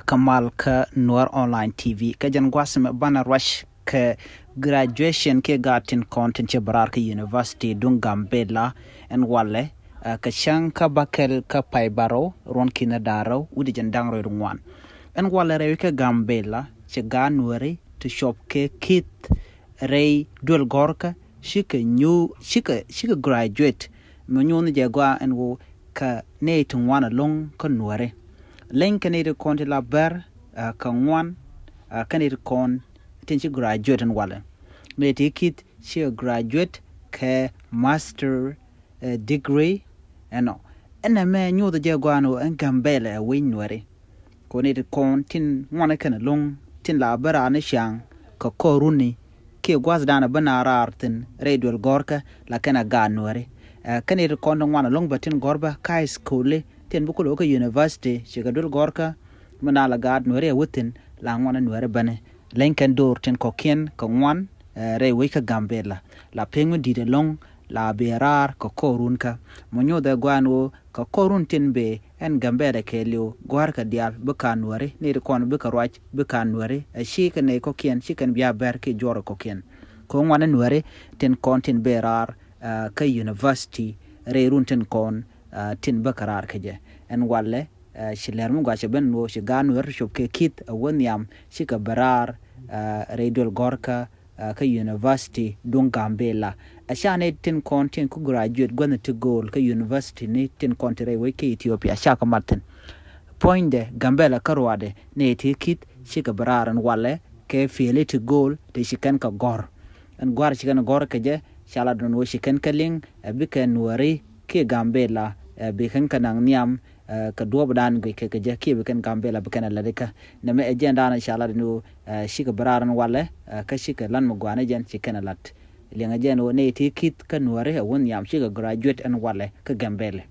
Kamal ka Noor Online TV ka jan gwasm bana rush ka graduation ke gatin content che Baraka University dung Gambela en wale ka shanka bakel ka paibaro ron kina daro udi jandang ro ngwan en wale rewi ka Gambela che ganwari to shop ke kit rei dul gorka shika graduate mnyone jagwa en wo ka ne tungwana long ka nuare len kanere kon la ber ka ngwan kanere kon tinchi graduate en wala me tikit she graduate ka master degree eno ena me nyu de jagwano en Gambela win nuare konere kon tin ngwana kana long tin la bara ne shang ka koruni ke gwas dana banara artin radio gorka la kana ganuare kanere kon ngwana long batin gorba kai skole ten bukulo ka university shigadul gorka manala gad nuare wutin la ngwana nuare bane lenken dor ten kokien ka ngwan re wika Gambela la pengu dide long la berar ka korunka monyo da gwano ka korun tin be en Gambela kelio gorka dial buka nuare ne kon buka rwach buka nuare shika ne kokien shikan biya ber ke joro kokien ko ngwana nuare ten kontin berar ka university re runten kon tin bakarar kaje en walle shiler mu gwache ben no shiganu wer shop ke kit wonyam shika barar radio gorka ka university dung Gambela ashane tin content ku graduate gonna to goal ka university ni tin kontre we ke Ethiopia shaka martin point de Gambela karwade ne ti kit shika barar en walle ke fele to goal de shikan ka gor en gwar shikan gor kaje shala don wo shikan kaling bikan wari ke Gambela bikan kanang niam ka duobadan ke je ke bikan Gambela bikan ladika na me agenda na inshallah no shika bararan wale ka shika lan mugwana jen shikana lat lenga jen ne ti kit kan ware won yam shika graduate an wale ka Gambela